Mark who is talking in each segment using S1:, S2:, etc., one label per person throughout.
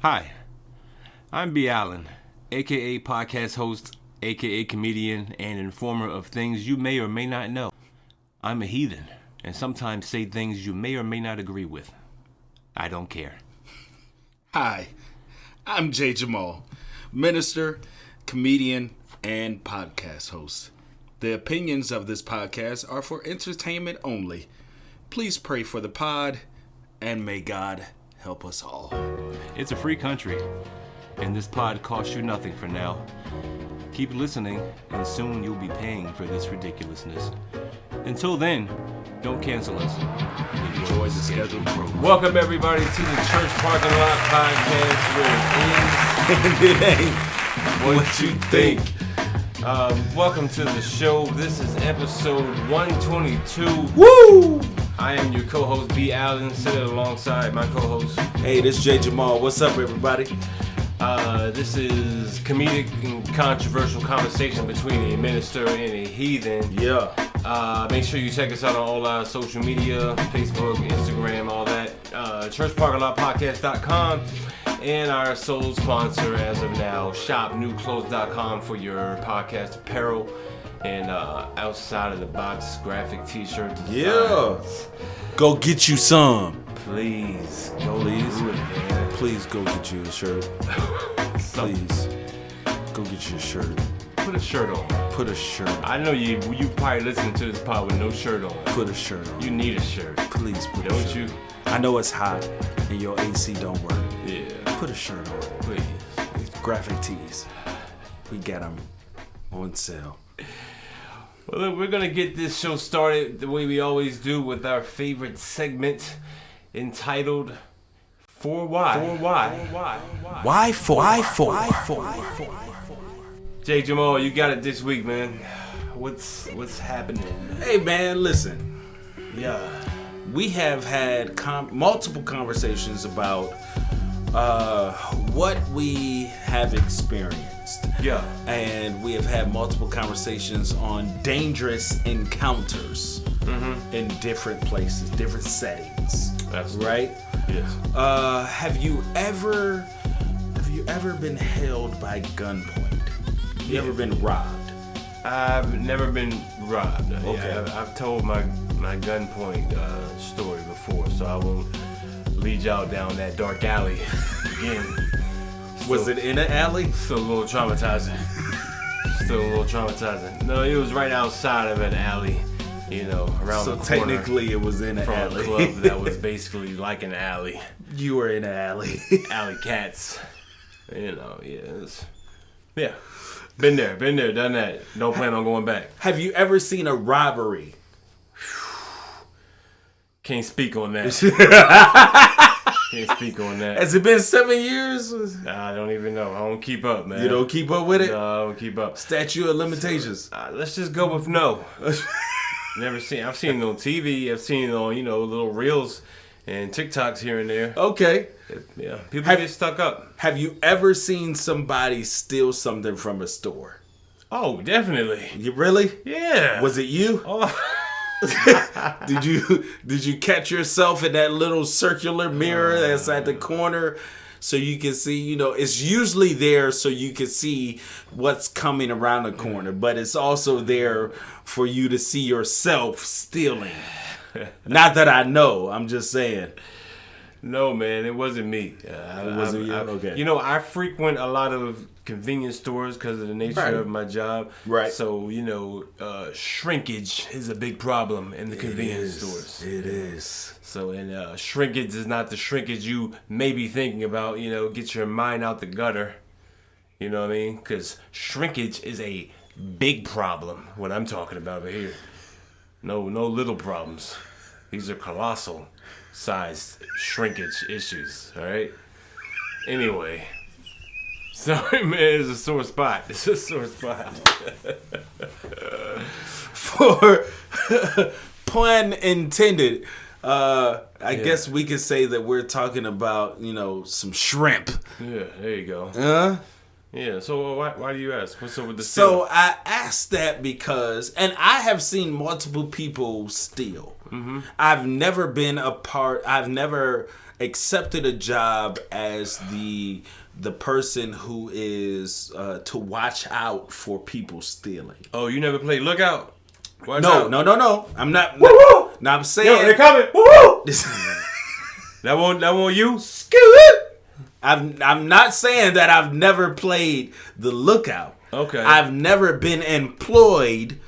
S1: Hi, I'm B. Allen, aka podcast host, aka comedian, and informer of things you may or may not know. I'm a heathen, and sometimes say things you may or may not agree with. I don't care.
S2: Hi, I'm J. Jamal, minister, comedian, and podcast host. The opinions of this podcast are for entertainment only. Please pray for the pod, and may God help us all.
S1: It's a free country, and this pod costs you nothing for now. Keep listening, and soon you'll be paying for this ridiculousness. Until then, don't cancel us. Enjoy the scheduled program. Welcome everybody to the Church Parking Lot Podcast, where it is and it ain't what you think. Welcome to the show. This is episode 122.
S2: Woo!
S1: I am your co-host B. Allen, sitting alongside my co-host.
S2: Hey, this is J. Jamal. What's up, everybody?
S1: This is comedic and controversial conversation between a minister and a heathen.
S2: Yeah.
S1: Make sure you check us out on all our social media, Facebook, Instagram, all that. ChurchParkingLotPodcast.com and our sole sponsor as of now, ShopNewClothes.com for your podcast apparel and outside of the box graphic t-shirt designs.
S2: Yeah. Go get you some.
S1: Please go
S2: do it,
S1: man.
S2: Please go get you a shirt. Please. Go get you a shirt.
S1: Put a shirt on.
S2: Put a shirt on.
S1: I know you probably listening to this pod with no shirt on.
S2: Put a shirt on.
S1: You need a shirt.
S2: Please put a
S1: Don't
S2: shirt
S1: you?
S2: on. I know it's hot and your AC don't work.
S1: Yeah.
S2: Put a shirt on.
S1: Please.
S2: Graphic tees. We got them on sale.
S1: Well, look, we're going to get this show started the way we always do with our favorite segment entitled For Why. For Why.
S2: Why for?
S1: J. Jamal, you got it this week, man. What's happening?
S2: Hey, man, listen.
S1: Yeah.
S2: We have had multiple conversations about what we have experienced.
S1: Yeah.
S2: And we have had multiple conversations on dangerous encounters in different places, different settings.
S1: Absolutely.
S2: Right?
S1: Yes.
S2: Have you ever been held by gunpoint? You ever been robbed?
S1: I've never been robbed.
S2: Okay.
S1: Yeah, I've told my gunpoint story before, so I won't lead y'all down that dark alley again.
S2: Was it in an alley?
S1: Still a little traumatizing. No, it was right outside of an alley, around the corner.
S2: So technically it was in an
S1: from
S2: alley.
S1: A club that was basically like an alley.
S2: You were in an alley.
S1: Alley cats. Yeah. Been there, done that. Don't plan on going back.
S2: Have you ever seen a robbery?
S1: Can't speak on that.
S2: Has it been 7 years?
S1: Nah, I don't even know. I don't keep up, man.
S2: You don't keep up with it?
S1: No, I don't keep up.
S2: Statute of limitations.
S1: Let's just go with no. Never seen. I've seen it on TV. I've seen it on, little reels and TikToks here and there.
S2: Okay.
S1: Yeah, people get stuck up.
S2: Have you ever seen somebody steal something from a store?
S1: Oh, definitely.
S2: You really?
S1: Yeah.
S2: Was it you?
S1: Oh.
S2: Did you catch yourself in that little circular mirror that's at the corner so you can see, it's usually there so you can see what's coming around the corner, but it's also there for you to see yourself stealing. Not that I know, I'm just saying.
S1: No, man, it wasn't me.
S2: It wasn't you? Okay.
S1: I frequent a lot of convenience stores because of the nature of my job.
S2: Right.
S1: So, shrinkage is a big problem in the convenience stores.
S2: It is.
S1: So, and shrinkage is not the shrinkage you may be thinking about, get your mind out the gutter. You know what I mean? Because shrinkage is a big problem, what I'm talking about over here. No little problems. These are colossal sized shrinkage issues, all right? Anyway, sorry, man, it's a sore spot.
S2: For pun intended, I guess we could say that we're talking about, some shrimp.
S1: Yeah, there you go. Yeah. So why do you ask? What's up with the
S2: So
S1: stealing?
S2: I asked that because, and I have seen multiple people steal. Mm-hmm. I've never accepted a job as the person who is to watch out for people stealing.
S1: Oh, you never played Lookout? Watch
S2: No,
S1: out.
S2: no. I'm not.
S1: Woo-hoo!
S2: No, I'm saying.
S1: Yo, they're coming. Woo! That won't you?
S2: I'm not saying that I've never played the Lookout.
S1: Okay.
S2: I've never been employed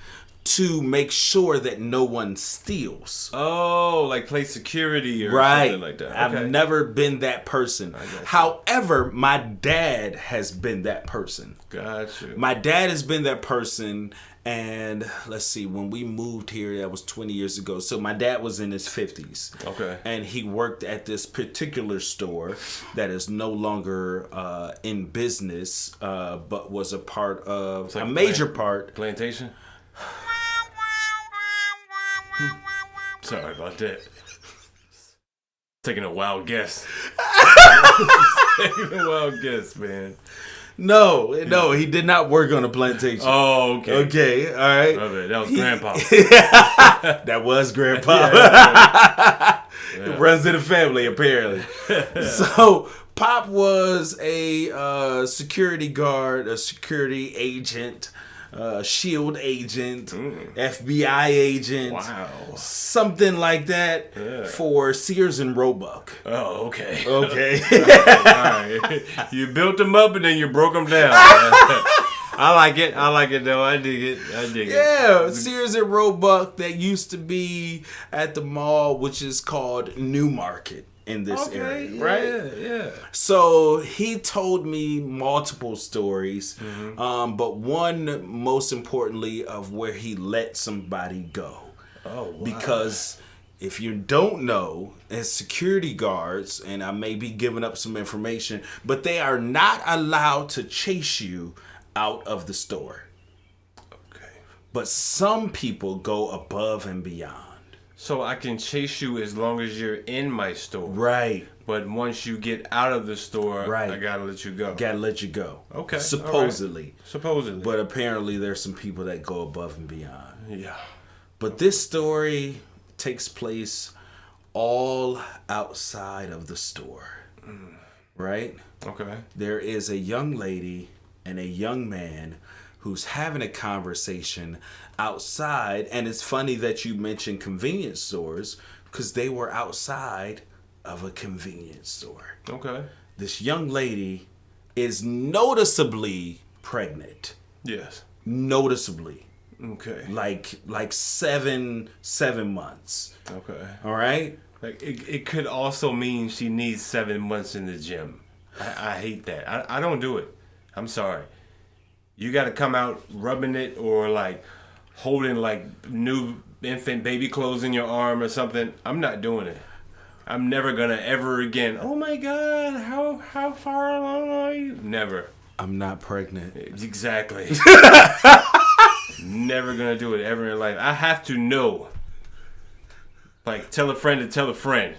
S2: to make sure that no one steals.
S1: Oh, like play security or
S2: Right.
S1: something like that. Okay.
S2: I've never been that person. However, my dad has been that person.
S1: Gotcha.
S2: My dad has been that person, and let's see, when we moved here, that was 20 years ago. So my dad was in his 50s.
S1: Okay.
S2: And he worked at this particular store that is no longer in business, but was a part of, a major part.
S1: Plantation? Sorry about that. Taking a wild guess. Taking a wild guess, man.
S2: No, he did not work on a plantation.
S1: Oh, okay.
S2: Okay, all right.
S1: Okay, that was Grandpa.
S2: That was Grandpa. It runs in the family, apparently. So, Pop was a security guard, a security agent, SHIELD agent, FBI agent.
S1: Wow.
S2: Something like that for Sears and Roebuck.
S1: Oh, okay.
S2: Okay.
S1: All right. You built them up and then you broke them down. I like it though. I dig it.
S2: Yeah, Sears and Roebuck that used to be at the mall, which is called New Market in this area, right?
S1: Yeah.
S2: So he told me multiple stories, but one most importantly of where he let somebody go.
S1: Oh, wow.
S2: Because if you don't know, as security guards, and I may be giving up some information, but they are not allowed to chase you out of the store.
S1: Okay.
S2: But some people go above and beyond.
S1: So I can chase you as long as you're in my store.
S2: Right.
S1: But once you get out of the store,
S2: Right.
S1: I gotta let you go.
S2: Gotta let you go.
S1: Okay.
S2: Supposedly.
S1: All right. Supposedly.
S2: But apparently there's some people that go above and beyond.
S1: Yeah.
S2: But this story takes place all outside of the store. Right?
S1: Okay.
S2: There is a young lady and a young man who's having a conversation outside. And it's funny that you mentioned convenience stores because they were outside of a convenience store.
S1: Okay.
S2: This young lady is noticeably pregnant.
S1: Yes.
S2: Noticeably.
S1: Okay.
S2: Like seven months.
S1: Okay.
S2: All right?
S1: Like it could also mean she needs 7 months in the gym. I hate that. I don't do it. I'm sorry. You got to come out rubbing it or like holding like new infant baby clothes in your arm or something. I'm not doing it. I'm never gonna ever again. Oh my God, how far along are you? Never.
S2: I'm not pregnant.
S1: Exactly. Never gonna do it ever in life. I have to know. Like tell a friend to tell a friend.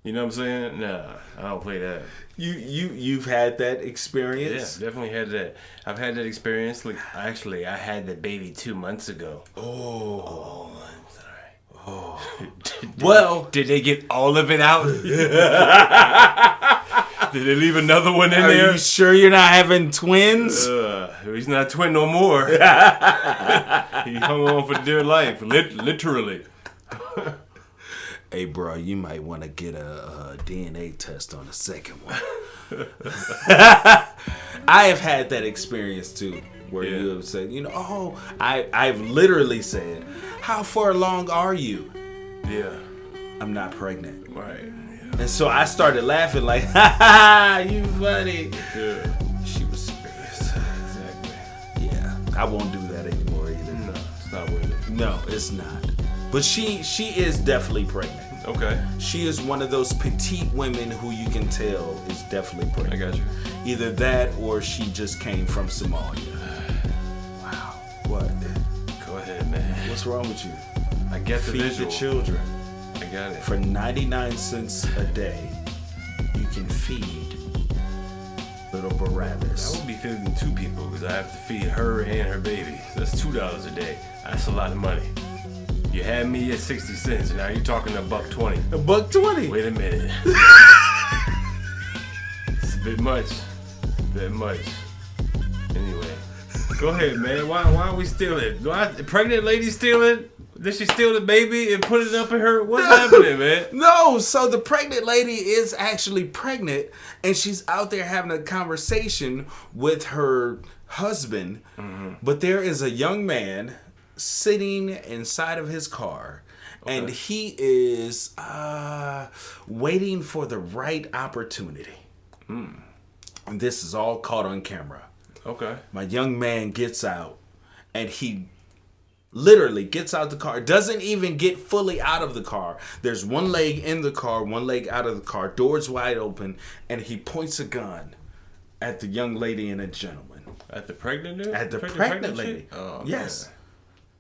S1: You know what I'm saying? Nah, I don't play that.
S2: You've had that experience?
S1: Yeah, definitely had that. I've had that experience. Like, actually, I had the baby 2 months ago.
S2: Oh,
S1: I'm sorry.
S2: Oh.
S1: Did they get all of it out? Did they leave another one in
S2: are
S1: there?
S2: you sure you're not having twins?
S1: He's not a twin no more. He hung on for dear life, literally.
S2: Hey, bro, you might want to get a DNA test on the second one. I have had that experience too, where you have said, I've literally said, how far along are you?
S1: Yeah.
S2: I'm not pregnant.
S1: Right. Yeah.
S2: And so I started laughing like, ha ha, you funny.
S1: Yeah.
S2: She was serious.
S1: Exactly.
S2: Yeah, I won't do that anymore either.
S1: No, it's not worth it.
S2: No, it's not. But she is definitely pregnant.
S1: Okay.
S2: She is one of those petite women who you can tell is definitely pregnant.
S1: I got you.
S2: Either that or she just came from Somalia. Wow. What?
S1: Go ahead, man.
S2: What's wrong with you?
S1: I get the
S2: Feed
S1: visual.
S2: the children.
S1: I got it.
S2: For 99 cents a day, you can feed the little Barabbas.
S1: I would be feeding 2 people because I have to feed her and her baby. So that's $2 a day. That's a lot of money. You had me at 60 cents, and now you're talking $1.20.
S2: $1.20.
S1: Wait a minute. It's a bit much. Anyway, go ahead, man. Why are we stealing? Pregnant lady stealing? Did she steal the baby and put it up in her? What's happening, man?
S2: No, so the pregnant lady is actually pregnant, and she's out there having a conversation with her husband. Mm-hmm. But there is a young man sitting inside of his car, and he is waiting for the right opportunity. And this is all caught on camera. Okay. My young man gets out, and he literally gets out the car, doesn't even get fully out of the car. There's one leg in the car, one leg out of the car, doors wide open, and he points a gun at the young lady and a gentleman.
S1: At the pregnant dude?
S2: At the pregnant lady.
S1: Oh,
S2: yes.
S1: Man.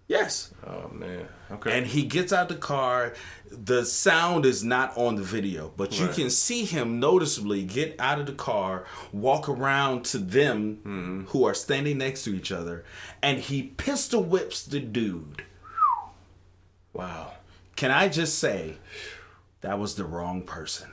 S2: Yes.
S1: Oh, man. Okay.
S2: And he gets out the car. The sound is not on the video, but you can see him noticeably get out of the car, walk around to them who are standing next to each other, and he pistol whips the dude. Wow. Can I just say, that was the wrong person.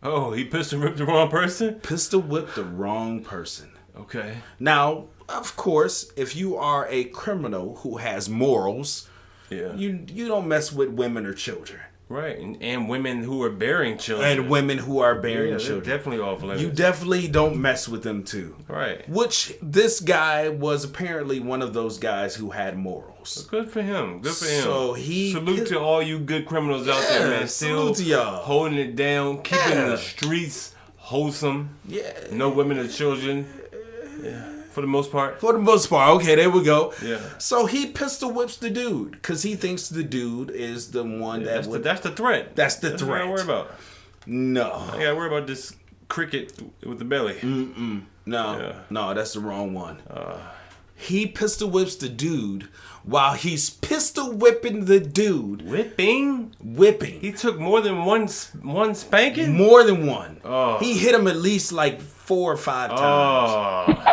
S1: Oh, he pistol whipped the wrong person?
S2: Pistol whipped the wrong person.
S1: Okay.
S2: Now, of course, if you are a criminal who has morals, you don't mess with women or children.
S1: Right, and women who are bearing children.
S2: And women who are bearing children.
S1: Definitely off limits.
S2: You definitely don't mess with them too.
S1: Right.
S2: Which this guy was apparently one of those guys who had morals.
S1: Good for him. Good for him.
S2: So he
S1: salute to all you good criminals out there, man. Still
S2: salute to y'all.
S1: Holding it down, keeping the streets wholesome.
S2: Yeah.
S1: No women or children. Yeah. For the most part.
S2: For the most part. Okay, there we go.
S1: Yeah.
S2: So he pistol whips the dude because he thinks the dude is the one
S1: that's the threat.
S2: That's the
S1: That's
S2: threat.
S1: what I worry about.
S2: No.
S1: I gotta worry about this cricket with the belly.
S2: No. Yeah. No, that's the wrong one. He pistol whips the dude while he's pistol whipping the dude.
S1: Whipping?
S2: Whipping.
S1: He took more than one spanking?
S2: More than one.
S1: Oh.
S2: He hit him at least like 4 or 5 times.
S1: Oh.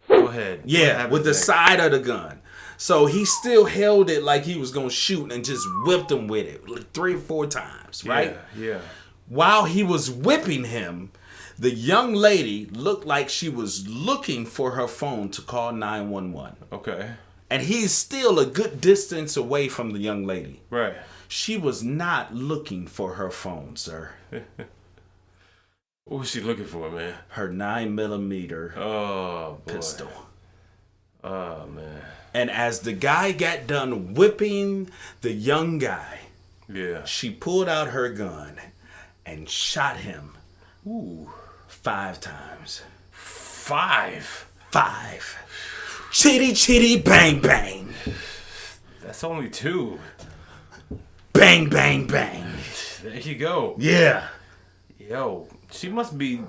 S1: Go ahead.
S2: Yeah, with the side of the gun. So he still held it like he was going to shoot and just whipped him with it like 3 or 4 times, right?
S1: Yeah.
S2: While he was whipping him, the young lady looked like she was looking for her phone to call 911.
S1: Okay.
S2: And he's still a good distance away from the young lady.
S1: Right.
S2: She was not looking for her phone, sir.
S1: What was she looking for, man?
S2: Her 9mm pistol.
S1: Oh, man.
S2: And as the guy got done whipping the young guy, she pulled out her gun and shot him 5 times.
S1: 5?
S2: 5. Chitty chitty bang bang.
S1: That's only 2.
S2: Bang bang bang.
S1: There you go.
S2: Yeah.
S1: Yo, she must be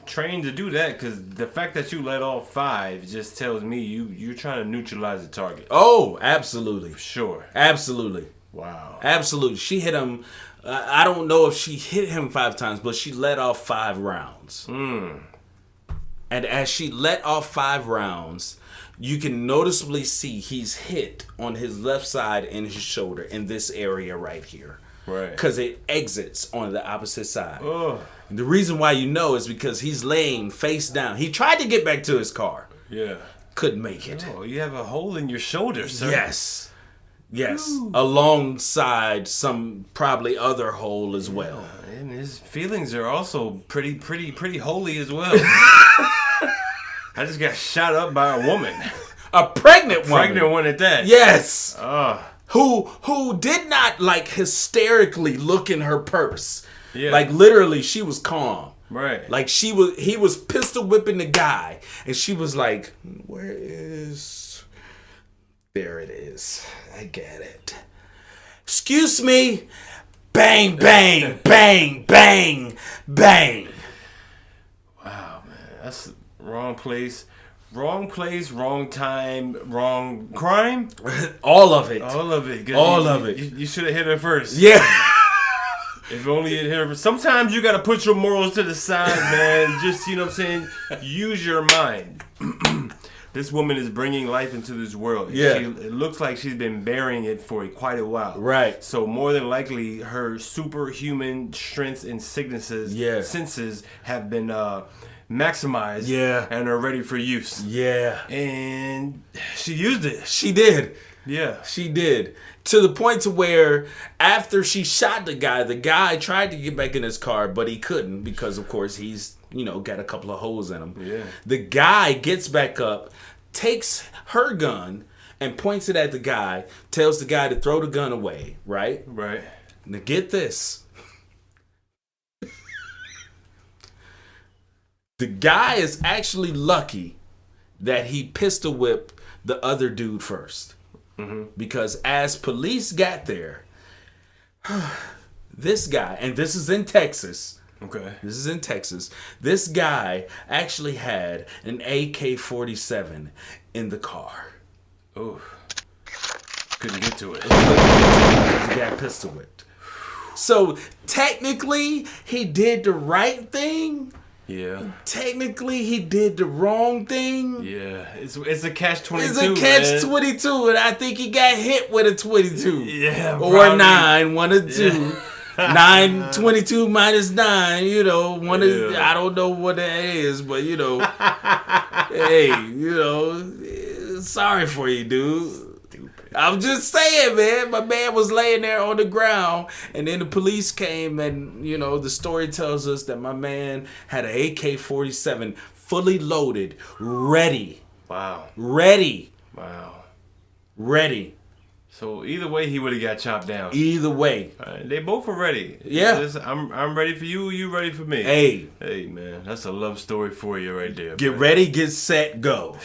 S1: trained to do that because the fact that you let off 5 just tells me you're trying to neutralize the target.
S2: Oh, absolutely.
S1: Sure.
S2: Absolutely.
S1: Wow.
S2: Absolutely. She hit him. I don't know if she hit him 5 times, but she let off 5 rounds. And as she let off 5 rounds, you can noticeably see he's hit on his left side and his shoulder in this area right here.
S1: Right.
S2: Because it exits on the opposite side.
S1: Oh.
S2: The reason why you know is because he's laying face down. He tried to get back to his car.
S1: Yeah.
S2: Couldn't make it.
S1: Oh, you have a hole in your shoulder, sir.
S2: Yes. Yes.
S1: Ooh.
S2: Alongside some probably other hole as well.
S1: And his feelings are also pretty holy as well. I just got shot up by a woman.
S2: A pregnant woman.
S1: Pregnant one at that.
S2: Yes. Who did not like hysterically look in her purse. Yeah. Like literally she was calm.
S1: Right.
S2: Like he was pistol whipping the guy and she was like, where is... There it is. I get it. Excuse me. Bang, bang, bang, bang, bang.
S1: Wow, man. That's wrong place. Wrong place, wrong time, wrong crime?
S2: All of it.
S1: All of it.
S2: All of it.
S1: You should have hit her first.
S2: Yeah.
S1: If only it hit her. Sometimes you gotta put your morals to the side, man. Just, you know what I'm saying? Use your mind. This woman is bringing life into this world.
S2: Yeah.
S1: It looks like she's been burying it for quite a while.
S2: Right.
S1: So more than likely, her superhuman strengths and senses have been maximized.
S2: Yeah.
S1: And are ready for use.
S2: Yeah.
S1: And she used it.
S2: She did.
S1: Yeah.
S2: She did. To the point to where after she shot the guy tried to get back in his car, but he couldn't because, of course, he's, got a couple of holes in him.
S1: Yeah.
S2: The guy gets back up, takes her gun, and points it at the guy, tells the guy to throw the gun away, right?
S1: Right.
S2: Now get this. The guy is actually lucky that he pistol whipped the other dude first. Mm-hmm. Because as police got there, this guy, and this is in Texas.
S1: Okay.
S2: This is in Texas. This guy actually had an AK-47 in the car.
S1: Oh. Couldn't get to it.
S2: He got pistol whipped. So technically, he did the right thing.
S1: Yeah.
S2: Technically, he did the wrong thing.
S1: Yeah. It's a catch-22.
S2: It's a catch-22, and I think he got hit with a 22.
S1: Yeah.
S2: Or
S1: probably.
S2: 9, 1 or 2. 9, 22 minus 9, one is, I don't know what that is, but hey, sorry for you, dude. Stupid. I'm just saying, man. My man was laying there on the ground, and then the police came, and the story tells us that my man had an AK-47 fully loaded, ready.
S1: Wow.
S2: Ready.
S1: Wow.
S2: Ready.
S1: So either way, he would have got chopped down.
S2: Either way.
S1: They both are ready.
S2: Yeah.
S1: I'm ready for you. You ready for me?
S2: Hey,
S1: man, that's a love story for you right there.
S2: Get ready, get set, go.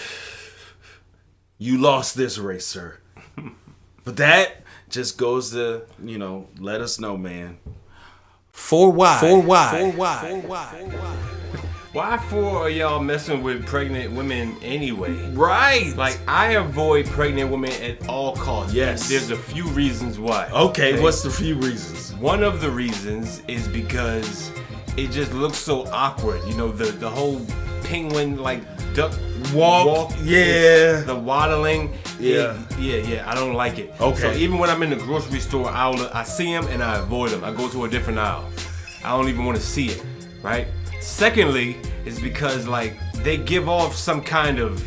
S2: You lost this race, sir. But that just goes to, let us know, man. For why?
S1: Why for are y'all messing with pregnant women anyway?
S2: Right.
S1: Like, I avoid pregnant women at all costs.
S2: Yes.
S1: There's a few reasons why.
S2: Okay, what's the few reasons?
S1: One of the reasons is because it just looks so awkward. The whole penguin, duck walk.
S2: Yeah.
S1: The waddling.
S2: Yeah.
S1: Yeah. I don't like it.
S2: Okay.
S1: So even when I'm in the grocery store aisle, I see them and I avoid them. I go to a different aisle. I don't even want to see it, right? Secondly, is because they give off some kind of,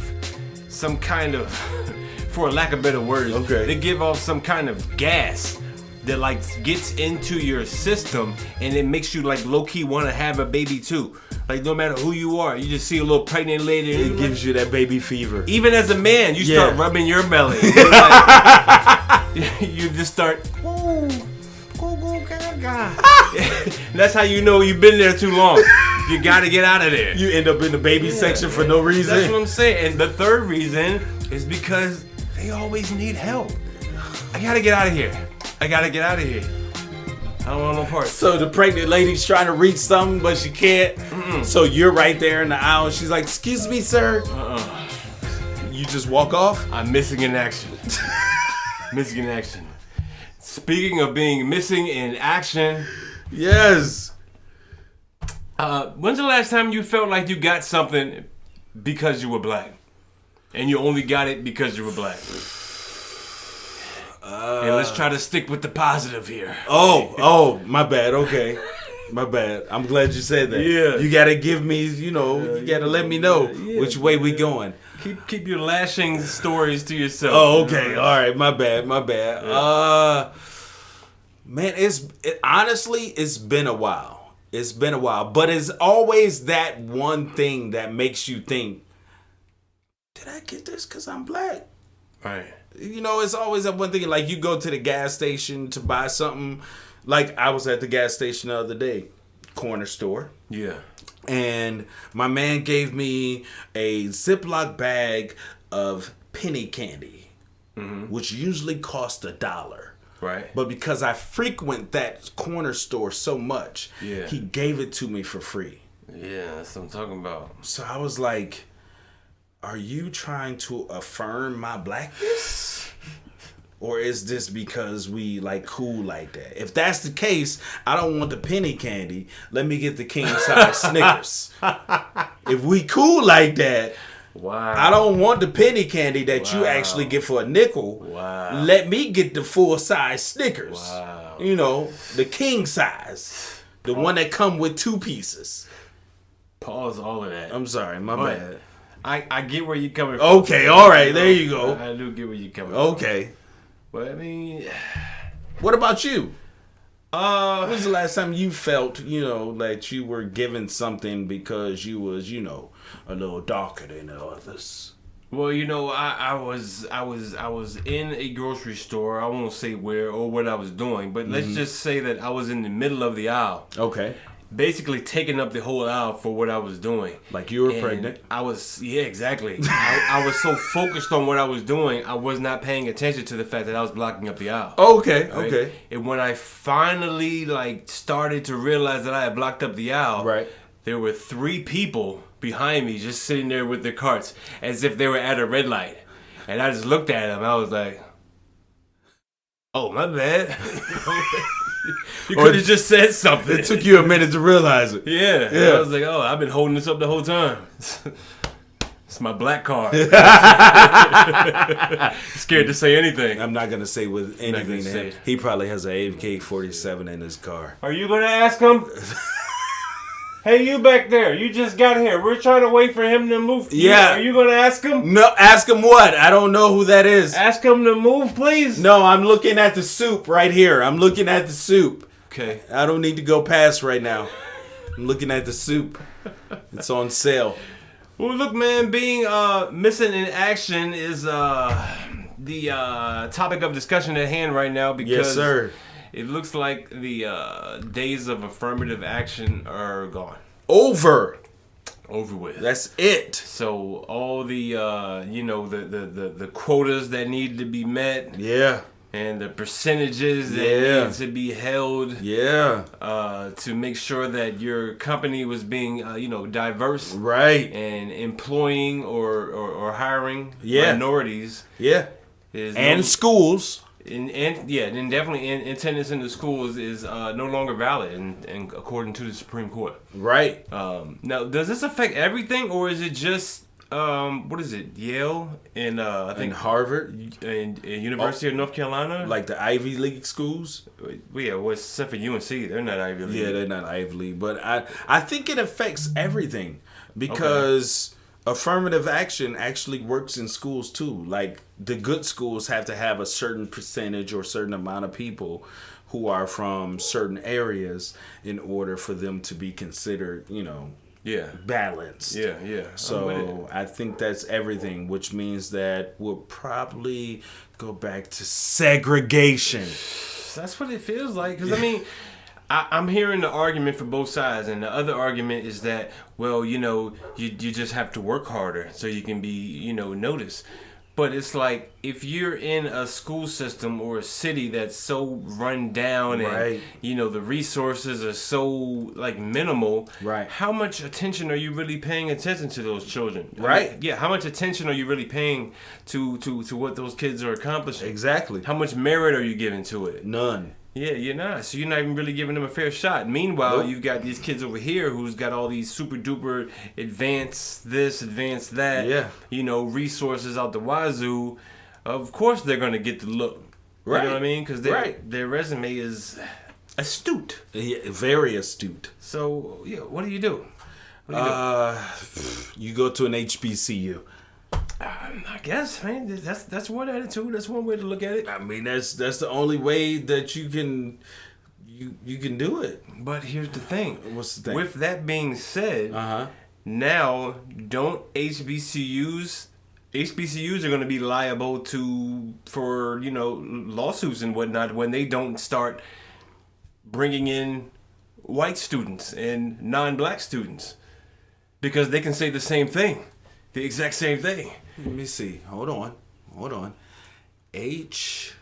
S1: for lack of better words,
S2: okay,
S1: they give off some kind of gas that gets into your system and it makes you low-key want to have a baby too. No matter who you are, you just see a little pregnant lady.
S2: It gives you that baby fever.
S1: Even as a man, you start rubbing your belly. You just start. That's how you know you've been there too long. You gotta get out of there.
S2: You end up in the baby section for no reason.
S1: That's what I'm saying. And the third reason is because they always need help. I gotta get out of here. I don't want no parts.
S2: So the pregnant lady's trying to reach something, but she can't. Mm-mm. So you're right there in the aisle. She's like, "Excuse me, sir." You just walk off?
S1: I'm missing in action. Speaking of being missing in action.
S2: Yes.
S1: When's the last time you felt like you got something because you were black? And you only got it because you were black? And let's try to stick with the positive here.
S2: Oh, my bad. Okay. My bad. I'm glad you said that.
S1: Yeah.
S2: You gotta give me, you gotta let me know which way we going.
S1: Keep your lashing stories to yourself.
S2: Oh, okay. All right. My bad.
S1: Yeah.
S2: Man, honestly, it's been a while. But it's always that one thing that makes you think, did I get this because I'm black?
S1: Right.
S2: It's always that one thing. You go to the gas station to buy something. I was at the gas station the other day, corner store.
S1: Yeah.
S2: And my man gave me a Ziploc bag of penny candy, which usually cost $1.
S1: Right.
S2: But because I frequent that corner store so much, he gave it to me for free.
S1: Yeah, that's what I'm talking about.
S2: So I was like, are you trying to affirm my blackness? Or is this because we like cool like that? If that's the case, I don't want the penny candy. Let me get the king size Snickers. If we cool like that,
S1: wow.
S2: I don't want the penny candy that you actually get for a nickel.
S1: Wow.
S2: Let me get the full size Snickers.
S1: Wow.
S2: You know, the king size. The one that come with 2 pieces.
S1: Pause all of that.
S2: I'm sorry, my bad.
S1: I get where you're coming from.
S2: Okay, all right, there you go.
S1: I do get where you're coming from.
S2: Okay.
S1: But I mean,
S2: what about you? When was the last time you felt, that you were given something because you was, a little darker than the others?
S1: Well, I was in a grocery store. I won't say where or what I was doing, but let's just say that I was in the middle of the aisle.
S2: Okay.
S1: Basically taking up the whole aisle for what I was doing.
S2: Like you were pregnant?
S1: Yeah, exactly. I was so focused on what I was doing, I was not paying attention to the fact that I was blocking up the aisle.
S2: Okay,
S1: right?
S2: okay.
S1: And when I finally started to realize that I had blocked up the aisle,
S2: right,
S1: there were 3 people behind me just sitting there with their carts as if they were at a red light. And I just looked at them. I was like, oh, my bad. You could have just said something.
S2: It took you a minute to realize it.
S1: Yeah. I was like, oh, I've been holding this up the whole time. It's my black card. Scared to say anything.
S2: I'm not going to say with anything. He probably has an AK-47 in his car.
S1: Are you going to ask him? Hey, you back there. You just got here. We're trying to wait for him to move.
S2: Yeah.
S1: Are you going to ask him?
S2: No, ask him what? I don't know who that is.
S1: Ask him to move, please.
S2: No, I'm looking at the soup right here. I'm looking at the soup.
S1: Okay.
S2: I don't need to go past right now. I'm looking at the soup. It's on sale.
S1: Well, look, man, being missing in action is the topic of discussion at hand right now because
S2: yes, sir.
S1: It looks like the days of affirmative action are gone.
S2: Over
S1: with.
S2: That's it.
S1: So all the the quotas that need to be met.
S2: Yeah.
S1: And the percentages that need to be held.
S2: Yeah.
S1: To make sure that your company was being diverse.
S2: Right.
S1: And employing or hiring minorities.
S2: Yeah. And schools.
S1: And definitely attendance in the schools is no longer valid, and according to the Supreme Court.
S2: Right.
S1: Now, does this affect everything, or is it just what is it? Yale and I think
S2: Harvard
S1: and University of North Carolina,
S2: like the Ivy League schools.
S1: Well, except for UNC, they're not Ivy League.
S2: Yeah, they're not Ivy League, but I think it affects everything because. Affirmative action actually works in schools too. Like the good schools have to have a certain percentage or certain amount of people who are from certain areas in order for them to be considered, balanced.
S1: Yeah.
S2: So I think that's everything, which means that we'll probably go back to segregation.
S1: That's what it feels like. Because, I mean, I'm hearing the argument for both sides, and the other argument is that, well, you just have to work harder so you can be, noticed. But it's like, if you're in a school system or a city that's so run down and, the resources are so, minimal, how much attention are you really paying attention to those children?
S2: Right.
S1: I mean, how much attention are you really paying to what those kids are accomplishing?
S2: Exactly.
S1: How much merit are you giving to it?
S2: None.
S1: Yeah, you're not. So you're not even really giving them a fair shot. Meanwhile, you've got these kids over here who's got all these super duper advanced this, advanced that, resources out the wazoo. Of course they're going to get the look.
S2: Right.
S1: You know what I mean? Because their resume is astute.
S2: Yeah, very astute.
S1: So, what do you do?
S2: You go to an HBCU.
S1: I guess, man. That's one attitude. That's one way to look at it.
S2: I mean, that's the only way that you can do it.
S1: But here's the thing.
S2: What's the thing?
S1: With that being said, now don't HBCUs are going to be liable for lawsuits and whatnot when they don't start bringing in white students and non-black students, because they can say the same thing. The exact same thing.
S2: Let me see. Hold on. HBCU.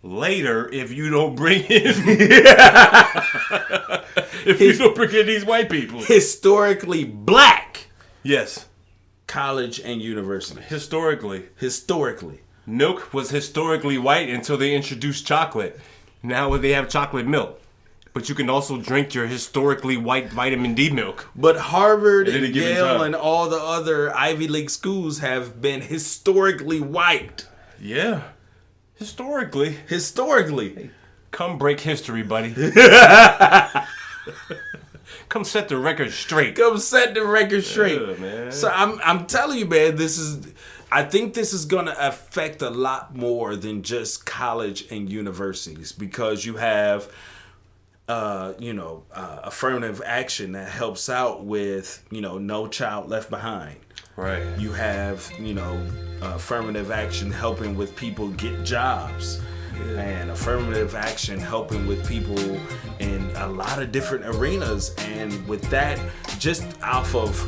S1: Later, if you don't bring in, you don't bring in these white people.
S2: Historically black.
S1: Yes.
S2: college and university.
S1: Historically. Milk was historically white until they introduced chocolate. Now they have chocolate milk. But you can also drink your historically white vitamin D milk.
S2: But Harvard and Yale and all the other Ivy League schools have been historically white.
S1: Yeah. Historically.
S2: Hey,
S1: come break history, buddy. Come set the record straight.
S2: Yeah,
S1: man.
S2: So I'm telling you, man, I think this is going to affect a lot more than just college and universities, because you have affirmative action that helps out with, No Child Left Behind.
S1: Right.
S2: You have, affirmative action helping with people get jobs. Yeah. And affirmative action helping with people in a lot of different arenas. And with that, just off of,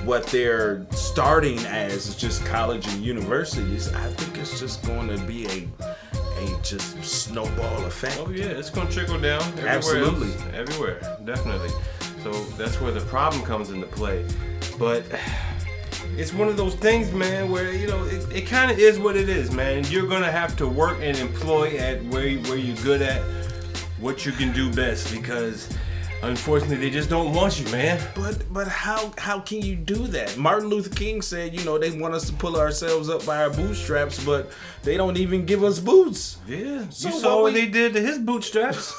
S2: what they're starting as just college and universities, I think it's just going to be a just snowball effect.
S1: Oh yeah, it's going to trickle down everywhere.
S2: Absolutely.
S1: Everywhere, definitely. So that's where the problem comes into play. But it's one of those things, man, where, it kind of is what it is, man. You're going to have to work and employ at where you're good at, what you can do best, because unfortunately they just don't want you, man.
S2: But how can you do that? Martin Luther King said, they want us to pull ourselves up by our bootstraps, but they don't even give us boots.
S1: Yeah, so you saw what they did to his bootstraps.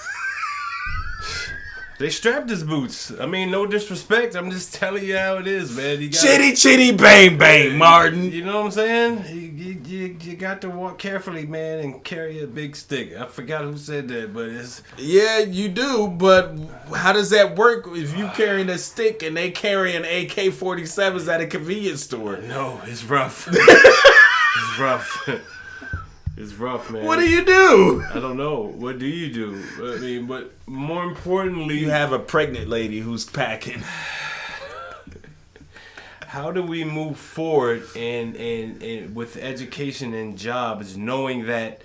S1: They strapped his boots. I mean, no disrespect. I'm just telling you how it is, man.
S2: Chitty, bang, bang, Martin.
S1: You know what I'm saying? You got to walk carefully, man, and carry a big stick. I forgot who said that, but it's...
S2: Yeah, you do, but how does that work if you carrying a stick and they carrying AK-47s at a convenience store?
S1: No, it's rough. It's rough. It's rough, man.
S2: What do you do?
S1: I don't know. What do you do? I mean, but more importantly...
S2: You have a pregnant lady who's packing.
S1: How do we move forward and with education and jobs, knowing that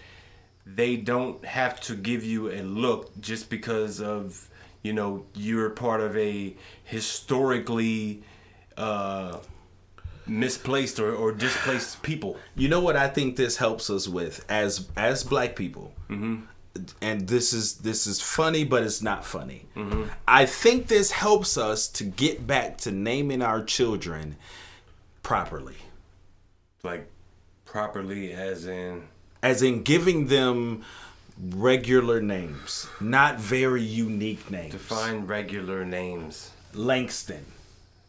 S1: they don't have to give you a look just because of, you're part of a historically... misplaced or displaced people.
S2: You know what I think this helps us with as black people, and this is funny, but it's not funny. I think this helps us to get back to naming our children properly.
S1: Like properly, as in
S2: giving them regular names, not very unique names.
S1: Define regular names.
S2: Langston,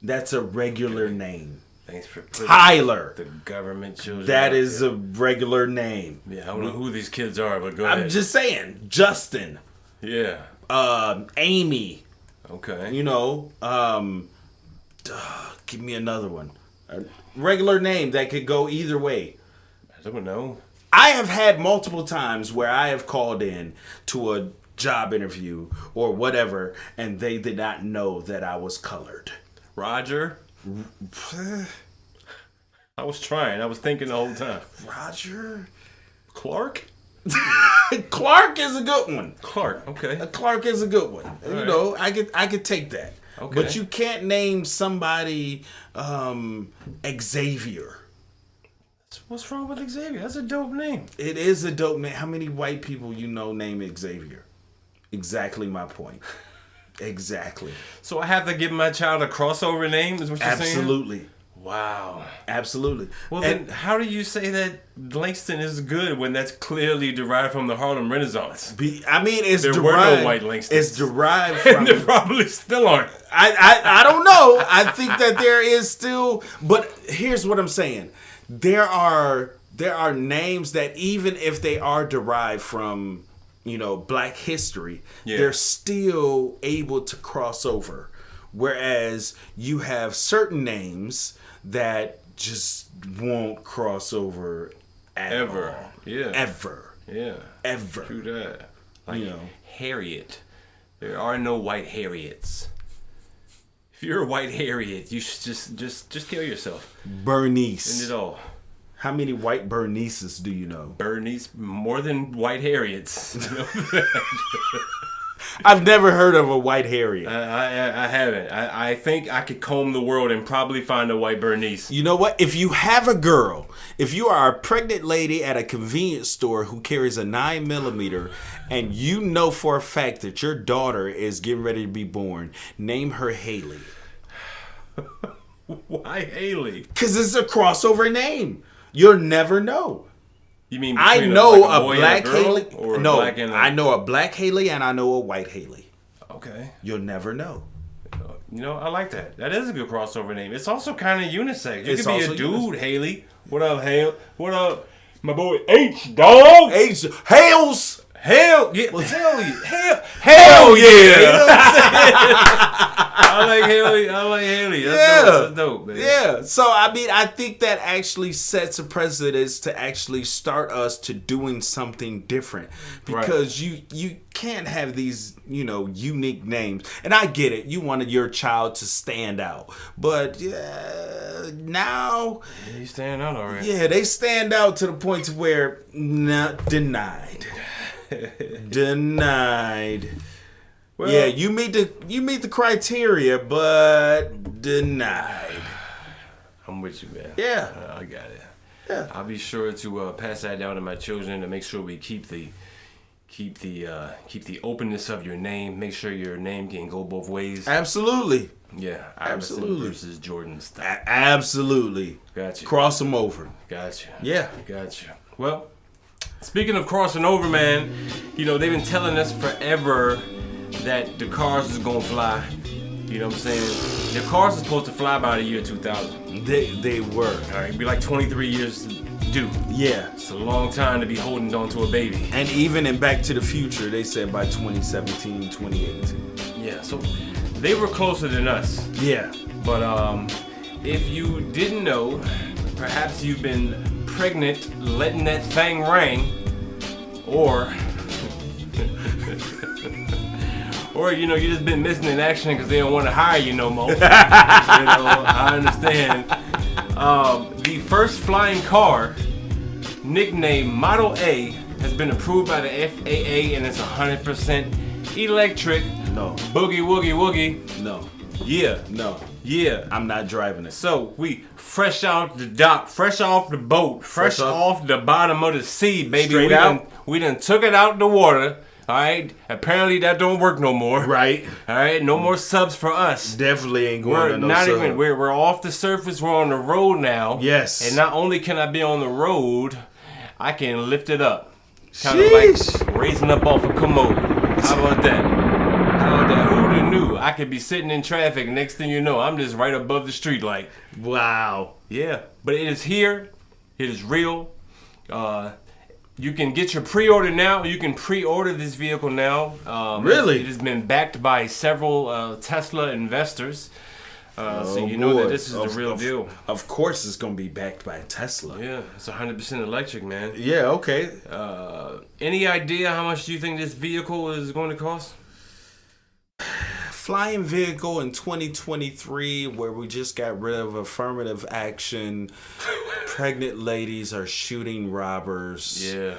S2: that's a regular name.
S1: Thanks for
S2: Tyler,
S1: the government children.
S2: That is a regular name.
S1: Yeah, I don't know who these kids are, but go ahead.
S2: I'm just saying, Justin.
S1: Yeah.
S2: Amy.
S1: Okay.
S2: Give me another one. A regular name that could go either way.
S1: I don't know.
S2: I have had multiple times where I have called in to a job interview or whatever, and they did not know that I was colored.
S1: Roger. I was trying. I was thinking the whole time.
S2: Roger?
S1: Clark?
S2: Clark is a good one.
S1: Clark, okay.
S2: Clark is a good one.
S1: All right.
S2: I could take that.
S1: Okay.
S2: But you can't name somebody Xavier.
S1: What's wrong with Xavier? That's a dope name.
S2: It is a dope name. How many white people name Xavier? Exactly my point. Exactly.
S1: So I have to give my child a crossover name, is what you're saying?
S2: Absolutely.
S1: Wow.
S2: Absolutely.
S1: Well, then how do you say that Langston is good when that's clearly derived from the Harlem Renaissance?
S2: It's
S1: there
S2: derived.
S1: Were no white Langstons.
S2: It's derived from...
S1: And there probably still aren't.
S2: I don't know. I think that there is still... But here's what I'm saying. There are names that even if they are derived from... black history, they're still able to cross over. Whereas you have certain names that just won't cross over
S1: ever.
S2: All.
S1: Yeah.
S2: Ever.
S1: Yeah.
S2: Ever.
S1: True that. Like Harriet. There are no white Harriets. If you're a white Harriet, you should just kill yourself.
S2: Bernice.
S1: End it all.
S2: How many white Bernices do you know?
S1: Bernice, more than white Harriets.
S2: I've never heard of a white Harriet.
S1: I haven't. I think I could comb the world and probably find a white Bernice.
S2: You know what? If you have a girl, if you are a pregnant lady at a convenience store who carries a 9mm, and you know for a fact that your daughter is getting ready to be born, name her Haley.
S1: Why Haley?
S2: Because it's a crossover name. You'll never know.
S1: You mean
S2: I know a
S1: boy
S2: black
S1: and a girl,
S2: Haley.
S1: or
S2: No,
S1: black and
S2: I know a black Haley and I know a white Haley.
S1: Okay.
S2: You'll never know.
S1: You know, I like that. That is a good crossover name. It's also kind of unisex. You
S2: It's
S1: could be a
S2: also
S1: dude,
S2: unisex.
S1: Haley. What up, Hale? What up, my boy Aint, dog?
S2: Hales.
S1: Hell yeah, hell yeah. You know what I'm saying? I like Haley. That's dope, man.
S2: Yeah. So I mean, I think that actually sets a precedence to actually start us to doing something different, because you can't have these, you know, unique names. And I get it. You wanted your child to stand out, but now
S1: You stand out already.
S2: yeah, they stand out to the point to where not denied. Denied.
S1: Well,
S2: Yeah, you meet the criteria, but denied.
S1: I'm with you, man.
S2: Yeah.
S1: I got it.
S2: Yeah.
S1: I'll be sure to pass that down to my children to make sure we keep the openness of your name. Make sure your name can go both ways.
S2: Absolutely.
S1: Yeah,
S2: Absolutely.
S1: Iverson versus Jordan style.
S2: Absolutely.
S1: Gotcha.
S2: Cross them over.
S1: Gotcha.
S2: Yeah.
S1: Gotcha. Well, speaking of crossing over, man, you know, they've been telling us forever that the cars is gonna fly. You know what I'm saying? The cars are supposed to fly by the year 2000.
S2: They were.
S1: All right, it'd be like 23 years due.
S2: Yeah.
S1: It's a long time to be holding on to a baby.
S2: And even in Back to the Future, they said by 2017, 2018.
S1: Yeah, so they were closer than us.
S2: Yeah.
S1: But if you didn't know, perhaps you've been pregnant, letting that thing ring, or you know, you just been missing in action because they don't want to hire you no more. You know, I understand. The first flying car, nicknamed Model A, has been approved by the FAA, and it's 100% electric.
S2: No.
S1: Boogie woogie woogie.
S2: No.
S1: Yeah.
S2: No.
S1: Yeah.
S2: I'm not driving it.
S1: So we fresh out the dock, fresh off the boat, fresh off the bottom of the sea, baby.
S2: Straight out?
S1: We done took it out the water. All right. Apparently that don't work no more.
S2: Right.
S1: All right. No more subs for us.
S2: Definitely ain't going
S1: We're
S2: to no
S1: not
S2: sub.
S1: even. We're off the surface. We're on the road now.
S2: Yes.
S1: And not only can I be on the road, I can lift it up, kind of like raising up off a commode. How about that? Who'da knew? I could be sitting in traffic. Next thing you know, I'm just right above the street light.
S2: Wow.
S1: Yeah, but it is here. It is real. You can get your pre-order now. You can pre-order this vehicle now.
S2: Really?
S1: It has been backed by several Tesla investors. So you know that this is the real deal.
S2: Of course it's going to be backed by Tesla.
S1: Yeah, it's 100% electric, man.
S2: Yeah, okay.
S1: Any idea how much do you think this vehicle is going to cost?
S2: Flying vehicle in 2023, where we just got rid of affirmative action. Pregnant ladies are shooting robbers.
S1: Yeah.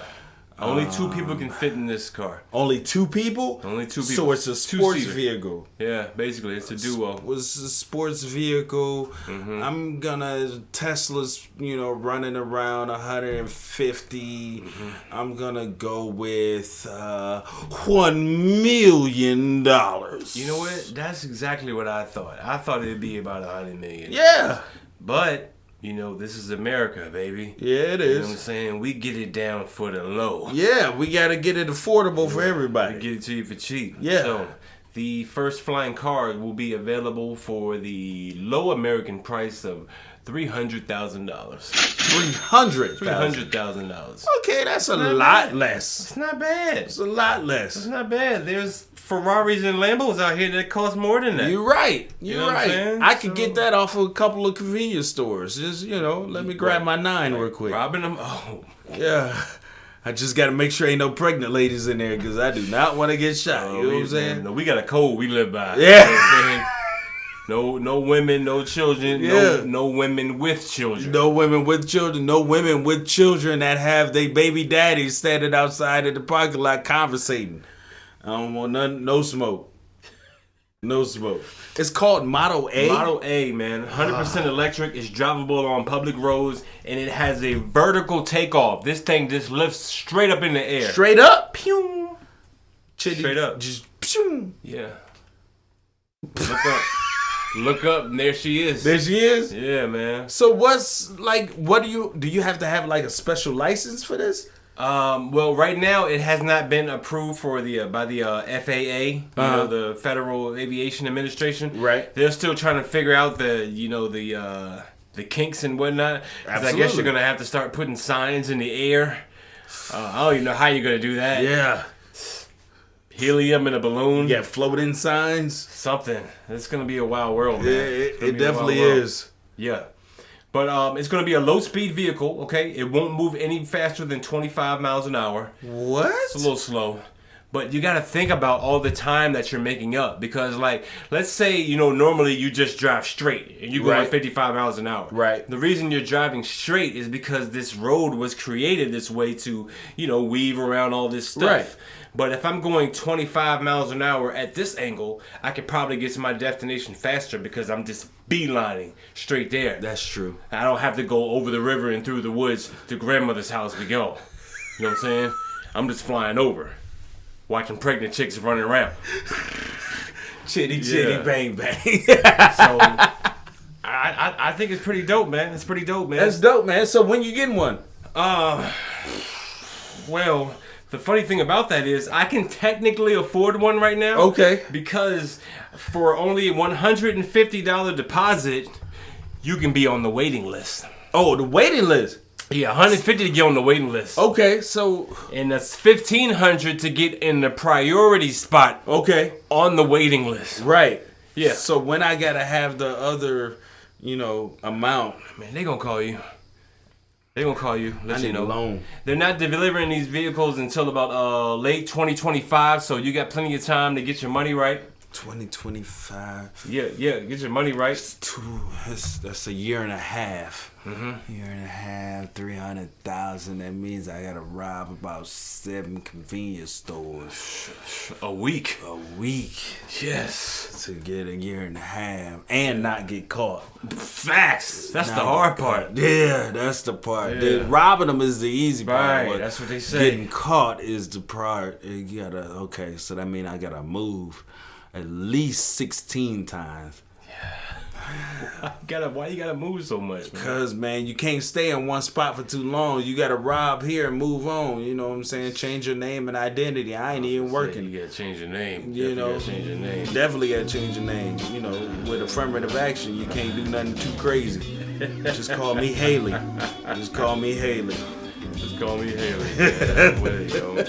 S1: Only 2 people can fit in this car.
S2: Only 2 people?
S1: Only 2 people.
S2: So it's a sports
S1: Two-seater.
S2: vehicle.
S1: Yeah, basically, it's a duo.
S2: Was a sports vehicle.
S1: Mm-hmm.
S2: I'm gonna Tesla's, you know, running around 150.
S1: Mm-hmm.
S2: I'm gonna go with $1 million.
S1: You know what? That's exactly what I thought. I thought it'd be about 100 million.
S2: Yeah.
S1: But, you know, this is America, baby.
S2: Yeah, it
S1: You know what I'm
S2: is.
S1: saying? We get it down for the low.
S2: Yeah, we gotta get it affordable for everybody.
S1: We get it to you for cheap.
S2: Yeah.
S1: So, the first flying car will be available for the low American price of $300,000. $300,000.
S2: Okay, that's a
S1: not
S2: lot
S1: bad.
S2: less.
S1: It's not bad.
S2: It's a lot
S1: It's
S2: less.
S1: not bad. There's Ferraris and Lambos out here that cost more than that.
S2: You're right.
S1: You
S2: You're
S1: know what I'm
S2: right.
S1: saying?
S2: I could
S1: So-
S2: get that off of a couple of convenience stores. Just, you know, let me grab my 9 real quick.
S1: Robbing them. Oh.
S2: Yeah. I just got to make sure ain't no pregnant ladies in there because I do not want to get shot. You know what I'm saying?
S1: No, we got a code we live by.
S2: Yeah.
S1: You know what I'm saying? No women, no children.
S2: Yeah.
S1: No women with children.
S2: No women with children. No women with children that have their baby daddies standing outside of the parking lot conversating. I don't want none. No smoke. No smoke. It's called Model A.
S1: Model A, man. 100% electric. It's drivable on public roads, and it has a vertical takeoff. This thing just lifts straight up in the air.
S2: Straight up.
S1: Pew. Straight up.
S2: Just pew.
S1: Yeah. Look up. Look up, and there she is.
S2: There she is.
S1: Yeah, man.
S2: So what do you have to have like a special license for this?
S1: Well, right now it has not been approved for by the FAA, the Federal Aviation Administration.
S2: Right.
S1: They're still trying to figure out the kinks and whatnot. 'Cause I guess you're gonna have to start putting signs in the air. I don't even know how you're gonna do that.
S2: Yeah.
S1: Helium in a balloon.
S2: Yeah, floating signs.
S1: Something. It's gonna be a wild world, man.
S2: Yeah, it definitely is.
S1: Yeah. But it's going to be a low-speed vehicle, okay? It won't move any faster than 25 miles an hour.
S2: What?
S1: It's a little slow. But you got to think about all the time that you're making up. Because, like, let's say, normally you just drive straight and you go at 55 miles an hour.
S2: Right.
S1: The reason you're driving straight is because this road was created this way to, weave around all this stuff.
S2: Right.
S1: But if I'm going 25 miles an hour at this angle, I could probably get to my destination faster because I'm just beelining straight there.
S2: That's true.
S1: I don't have to go over the river and through the woods to grandmother's house we go. You know what I'm saying? I'm just flying over, watching pregnant chicks running around.
S2: Chitty, bang, bang.
S1: So, I think it's pretty dope, man. It's pretty dope, man.
S2: That's dope, man. So when you getting one?
S1: Well, the funny thing about that is I can technically afford one right now.
S2: Okay.
S1: Because for only $150 deposit, you can be on the waiting list.
S2: Oh, the waiting list.
S1: Yeah, $150 to get on the waiting list.
S2: Okay, so
S1: And that's $1,500 to get in the priority spot.
S2: Okay.
S1: On the waiting list.
S2: Right.
S1: Yeah.
S2: So when I gotta have the other, amount.
S1: Man, they gonna call you. They gonna call you. Let
S2: I
S1: you
S2: need
S1: know.
S2: a loan.
S1: They're not delivering these vehicles until about late 2025, so you got plenty of time to get your money right.
S2: 2025.
S1: Yeah, get your money right.
S2: That's a year and a half.
S1: Mm-hmm.
S2: Year and a half, 300,000. That means I gotta rob about 7 convenience stores
S1: A week.
S2: a week.
S1: Yes.
S2: To get a year and a half and not get caught.
S1: Facts. That's the hard part.
S2: Yeah, that's the part.
S1: Yeah.
S2: Robbing them is the easy part.
S1: Right,
S2: but
S1: that's what they say.
S2: Getting caught is the part. You gotta, okay, so that means I gotta move at least 16 times.
S1: Why you gotta move so much, man?
S2: Because, man, you can't stay in one spot for too long. You got to rob here and move on. You know what I'm saying? Change your name and identity. I ain't even working.
S1: You gotta change your name.
S2: You know,
S1: gotta change your name.
S2: Definitely got to change your name. With affirmative action, you can't do nothing too crazy. Just call me Haley. Just call me Haley.
S1: Just call me Haley. Yeah, way, yo.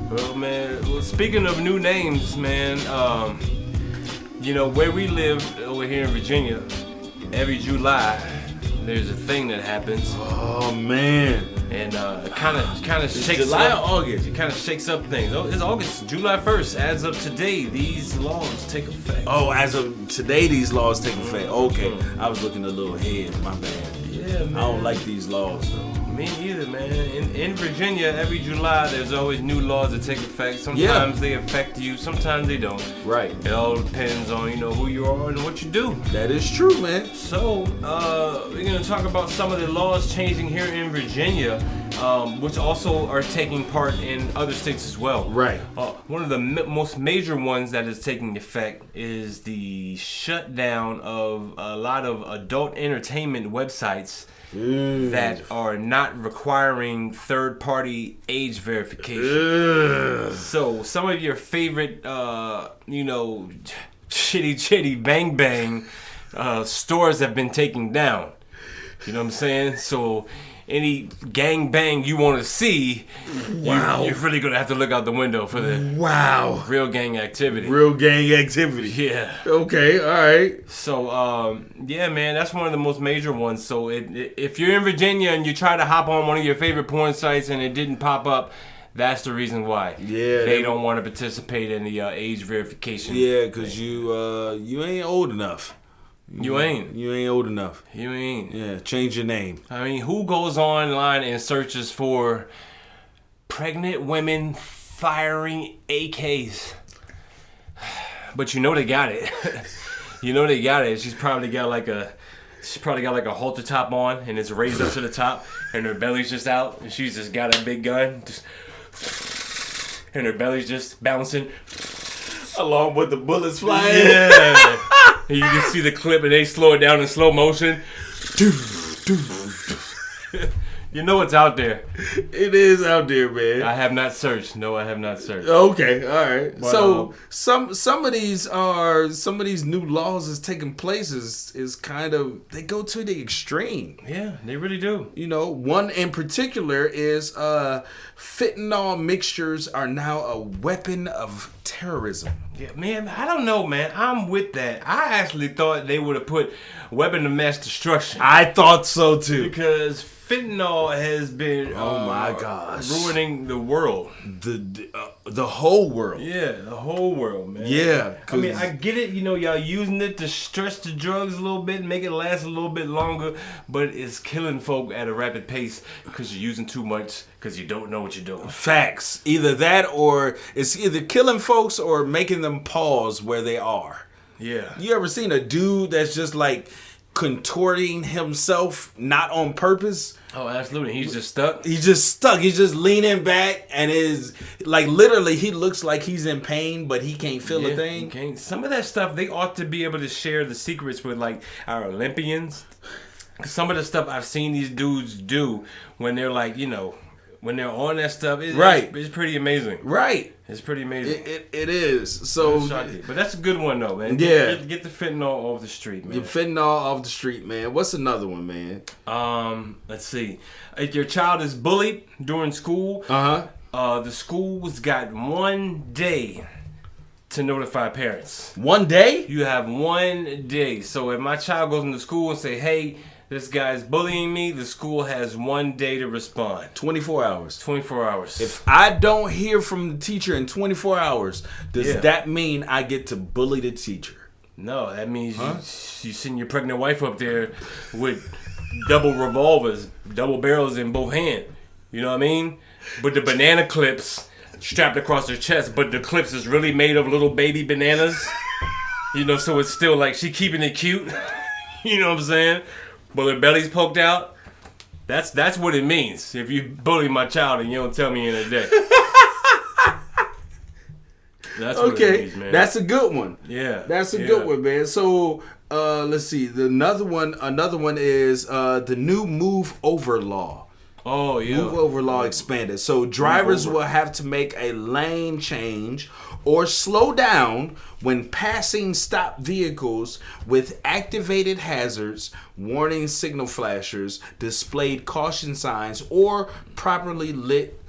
S1: Well, man, speaking of new names, man, where we live over here in Virginia, every July, there's a thing that happens.
S2: Oh, man.
S1: And it kind of shakes
S2: July
S1: up.
S2: or August?
S1: It kind of shakes up things. Oh, it's August, July 1st. As of today, these laws take effect.
S2: Oh, as of today, these laws take effect. Okay. I was looking a little ahead. My bad.
S1: Yeah, man.
S2: I don't like these laws, though.
S1: Me neither, man. In Virginia, every July, there's always new laws that take effect. Sometimes they affect you, sometimes they don't.
S2: Right.
S1: It all depends on, who you are and what you do.
S2: That is true, man.
S1: So, we're going to talk about some of the laws changing here in Virginia, which also are taking part in other states as well.
S2: Right.
S1: One of the most major ones that is taking effect is the shutdown of a lot of adult entertainment websites that are not requiring third-party age verification. So some of your favorite, chitty bang bang stores have been taken down. You know what I'm saying? So any gang bang you want to see, you're really gonna have to look out the window for the real gang activity.
S2: Real gang activity.
S1: Yeah.
S2: Okay. All right.
S1: So, yeah, man, that's one of the most major ones. So, if you're in Virginia and you try to hop on one of your favorite porn sites and it didn't pop up, that's the reason why.
S2: Yeah.
S1: They don't want to participate in the age verification.
S2: Yeah, because you ain't old enough.
S1: You ain't.
S2: You ain't old enough.
S1: You ain't.
S2: Yeah, change your name.
S1: I mean, who goes online and searches for pregnant women firing AKs. But you know they got it. You know they got it. She's probably got like a halter top on, and it's raised up to the top, and her belly's just out, and she's just got a big gun, and her belly's just bouncing
S2: along with the bullets flying.
S1: Yeah. And you can see the clip, and they slow it down in slow motion. You know it's out there.
S2: It is out there, man.
S1: I have not searched. No, I have not searched.
S2: Okay, all right.
S1: But,
S2: so some of these new laws is taking place is kind of, they go to the extreme.
S1: Yeah, they really do.
S2: You know, one in particular is fentanyl mixtures are now a weapon of terrorism.
S1: Yeah, man, I don't know, man. I'm with that. I actually thought they would have put weapon of mass destruction.
S2: I thought so too.
S1: Because fentanyl has been
S2: oh my gosh,
S1: ruining the world.
S2: The whole world.
S1: Yeah, the whole world, man.
S2: Yeah.
S1: I mean, I get it, you know, y'all using it to stretch the drugs a little bit, make it last a little bit longer, but it's killing folk at a rapid pace because you're using too much because you don't know what you're doing.
S2: Facts. Either that, or it's either killing folks or making them pause where they are.
S1: Yeah.
S2: You ever seen a dude that's just like contorting himself, not on purpose?
S1: Oh, absolutely. He's just stuck.
S2: He's just stuck. He's just leaning back, and is like literally he looks like he's in pain, but he can't feel a thing.
S1: He can't. Some of that stuff they ought to be able to share the secrets with like our Olympians. Some of the stuff I've seen these dudes do when they're like, you know, when they're on that stuff, it's pretty amazing.
S2: Right.
S1: It's pretty amazing.
S2: It is. So,
S1: but that's a good one though, man.
S2: Yeah.
S1: Get the fentanyl off the street, man.
S2: The fentanyl off the street, man. What's another one, man?
S1: Let's see. If your child is bullied during school, the school's got 1 day to notify parents.
S2: 1 day?
S1: You have 1 day. So if my child goes into school and say, hey, this guy's bullying me, the school has 1 day to respond.
S2: 24 hours.
S1: 24 hours.
S2: If I don't hear from the teacher in 24 hours, does that mean I get to bully the teacher?
S1: No, that means you send your pregnant wife up there with double revolvers, double barrels in both hands. You know what I mean? But the banana clips strapped across her chest, but the clips is really made of little baby bananas. You know, so it's still like she keeping it cute. You know what I'm saying? But her belly's poked out. That's what it means. If you bully my child and you don't tell me in a day. That's what it means, man.
S2: That's a good one.
S1: Yeah.
S2: That's a good one, man. So let's see. Another one is the new move over law.
S1: Oh, yeah.
S2: Move over law expanded. So drivers will have to make a lane change or slow down when passing stopped vehicles with activated hazards, warning signal flashers, displayed caution signs, or properly lit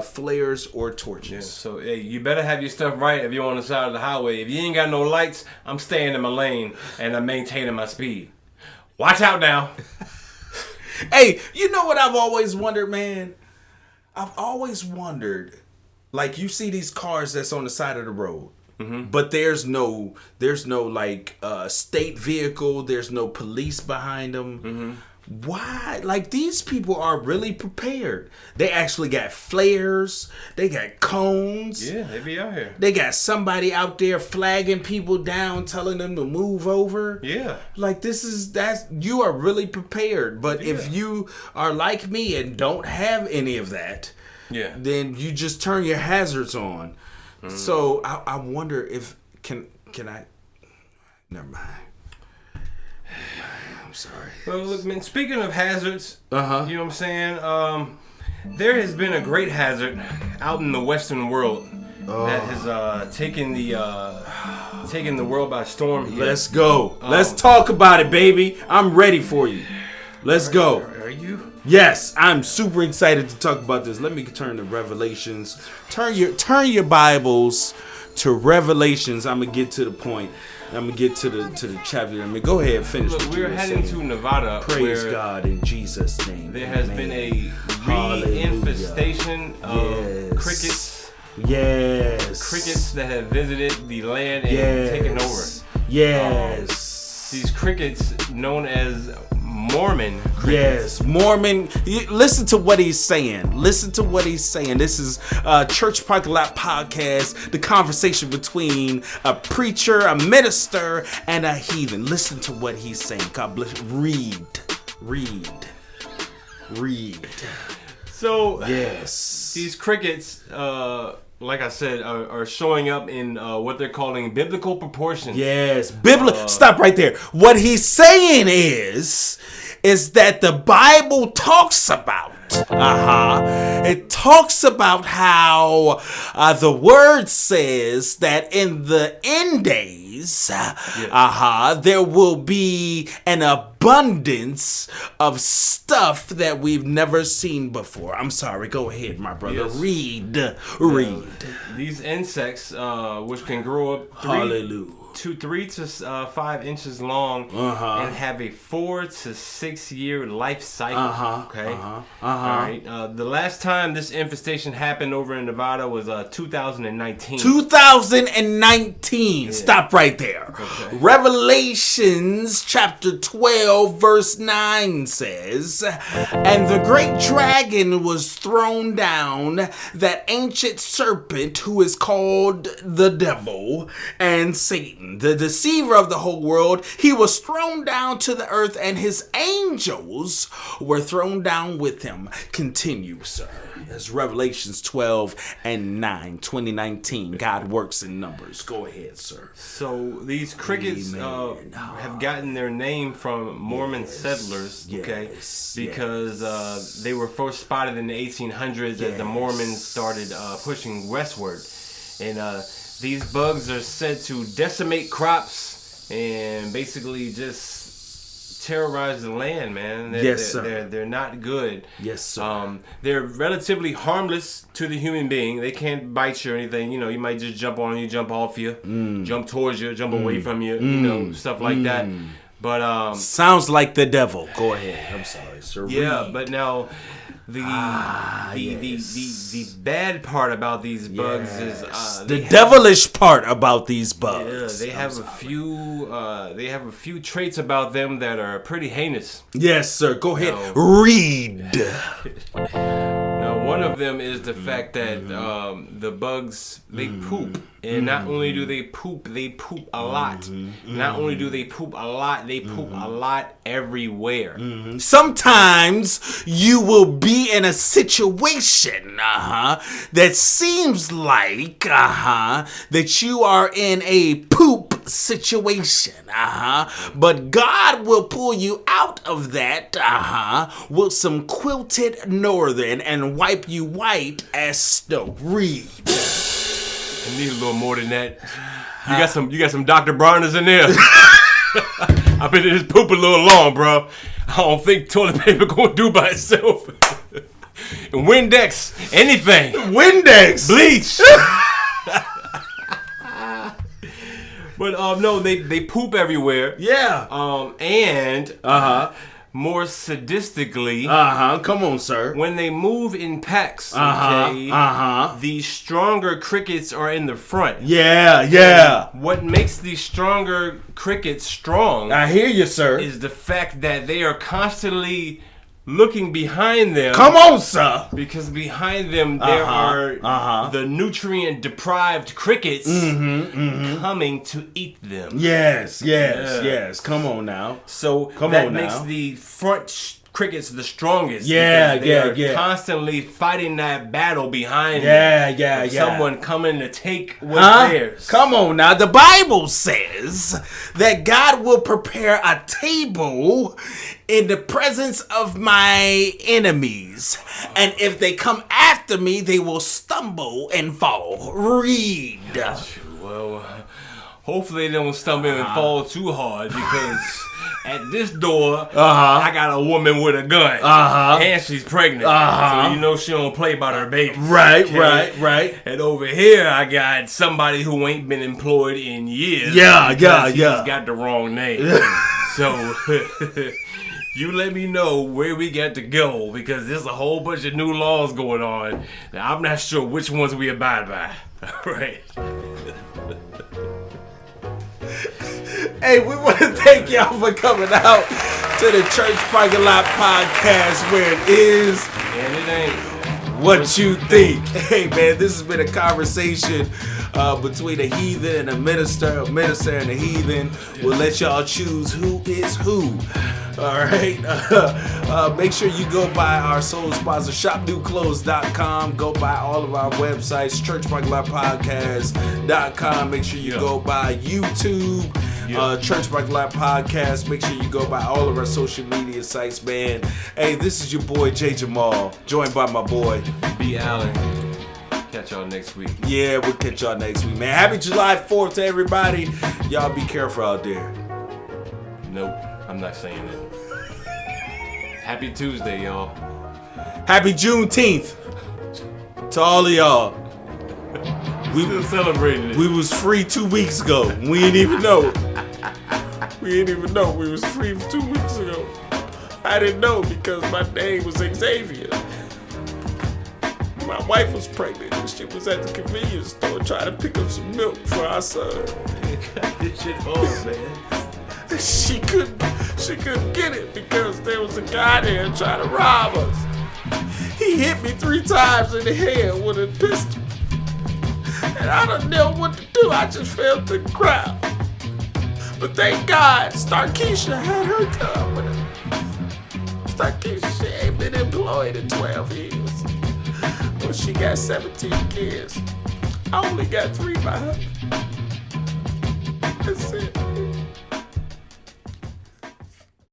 S2: flares or torches.
S1: Yeah, so hey, you better have your stuff right if you're on the side of the highway. If you ain't got no lights, I'm staying in my lane and I'm maintaining my speed. Watch out now.
S2: Hey, you know what I've always wondered, man? I've always wondered, like, you see these cars that's on the side of the road, but there's no like state vehicle, there's no police behind them. Why? Like, these people are really prepared. They actually got flares. They got cones.
S1: Yeah, they be out here.
S2: They got somebody out there flagging people down, telling them to move over.
S1: Yeah.
S2: Like, you are really prepared. But if you are like me and don't have any of that, then you just turn your hazards on. So I wonder if can I? Never mind. I'm sorry.
S1: Well, look, man, speaking of hazards, you know what I'm saying? There has been a great hazard out in the Western world that has taken the world by storm here.
S2: Let's go. Let's talk about it, baby. I'm ready for you. Let's go.
S1: Are you?
S2: Yes, I'm super excited to talk about this. Let me turn to Revelations. Turn your Bibles to Revelations. I'm gonna get to the point. I'm gonna get to the chapter. I mean, go ahead and finish.
S1: Look, we're heading to Nevada.
S2: Praise God in Jesus' name.
S1: There has been a re-infestation of crickets.
S2: Yes.
S1: Crickets that have visited the land and taken over.
S2: Yes.
S1: These crickets, known as Mormon
S2: Yes, Mormon. Listen to what he's saying. Listen to what he's saying. This is Church Parking Lot Podcast, the conversation between a preacher, a minister, and a heathen. Listen to what he's saying. God bless you. Read.
S1: So,
S2: yes,
S1: these crickets, like I said, are showing up in what they're calling biblical proportions.
S2: Yes, stop right there. What he's saying is that the Bible talks about, it talks about how the word says that in the end days, there will be an abundance of stuff that we've never seen before. I'm sorry, go ahead, my brother.
S1: Yes.
S2: Read.
S1: These insects, which can grow up 3 to 5 inches long and have a 4 to 6 year life cycle. All right. The last time this infestation happened over in Nevada was 2019.
S2: 2019. Yeah. Stop right there. Okay. Revelations chapter 12 verse 9 says, "And the great dragon was thrown down, that ancient serpent who is called the devil and Satan, the deceiver of the whole world. He was thrown down to the earth, and his angels were thrown down with him." Continue, sir. That's Revelations 12 and 9, 2019. God works in numbers. Go ahead, sir.
S1: So these crickets have gotten their name from Mormon settlers, because they were first spotted in the 1800s as the Mormons started pushing westward. And these bugs are said to decimate crops and basically just terrorize the land, man. They're not good.
S2: Yes, sir.
S1: They're relatively harmless to the human being. They can't bite you or anything. You might just jump on you, jump off you, jump towards you, jump away from you, stuff like that. But
S2: sounds like the devil. Go ahead. I'm sorry, sir.
S1: Yeah, but now the bad part about these bugs is
S2: the devilish part about these bugs.
S1: They have a few traits about them that are pretty heinous.
S2: Yes, sir. Go ahead. Read.
S1: Now, one of them is the fact that the bugs, they poop. And not only do they poop a lot. Not only do they poop a lot, they poop a lot everywhere.
S2: Sometimes you will be in a situation that seems like that you are in a poop situation. But God will pull you out of that with some quilted northern and wipe you white as snow. Read.
S1: I need a little more than that. You got some Dr. Bronner's in there. I've been in this poop a little long, bro. I don't think toilet paper gonna do by itself. And Windex, anything.
S2: Windex,
S1: bleach. But no, they poop everywhere.
S2: Yeah.
S1: And more sadistically,
S2: come on, sir.
S1: When they move in packs, the stronger crickets are in the front.
S2: Yeah.
S1: And what makes these stronger crickets strong?
S2: I hear you, sir.
S1: Is the fact that they are constantly looking behind them.
S2: Come on, sir.
S1: Because behind them there are the nutrient deprived crickets coming to eat them.
S2: Yes. Come on now.
S1: So that makes the front crickets the strongest. They are constantly fighting that battle behind them. Someone coming to take what's theirs.
S2: Come on now. The Bible says that God will prepare a table in the presence of my enemies, and if they come after me, they will stumble and fall. Read.
S1: Well, hopefully they don't stumble and fall too hard, because at this door, I got a woman with a gun, and she's pregnant, so she don't play about her baby.
S2: Right.
S1: And over here, I got somebody who ain't been employed in years. He's got the wrong name. So you let me know where we got to go, because there's a whole bunch of new laws going on. Now, I'm not sure which ones we abide by. All right.
S2: Hey, we want to thank y'all for coming out to the Church Parking Lot Podcast, where it is
S1: And it ain't
S2: what you think. Hey man, this has been a conversation between a heathen and a minister and a heathen. We'll let y'all choose who is who. All right. Make sure you go by our sole sponsor, shopnewclothes.com. Go by all of our websites, churchparkinglotpodcast.com. Make sure you go by YouTube. Church Parking Lot Podcast. Make sure you go by all of our social media sites, man. Hey, this is your boy J Jamal, joined by my boy
S1: B. Allen. Catch y'all next week.
S2: Yeah, we'll catch y'all next week, man. Happy July 4th to everybody. Y'all be careful out there.
S1: Nope, I'm not saying it. Happy Tuesday, y'all.
S2: Happy Juneteenth to all of y'all.
S1: We still celebrating it.
S2: We was free 2 weeks ago. We didn't even know. We didn't even know we was free 2 weeks ago. I didn't know because my name was Xavier. My wife was pregnant and she was at the convenience store trying to pick up some milk for our son.
S1: This shit home, man.
S2: She couldn't get it because there was a guy there trying to rob us. He hit me 3 times in the head with a pistol. And I don't know what to do. I just fell to the ground. But thank God, Starkeisha had her gun with her. Starkeisha, she ain't been employed in 12 years. But she got 17 kids. I only got 3 by her.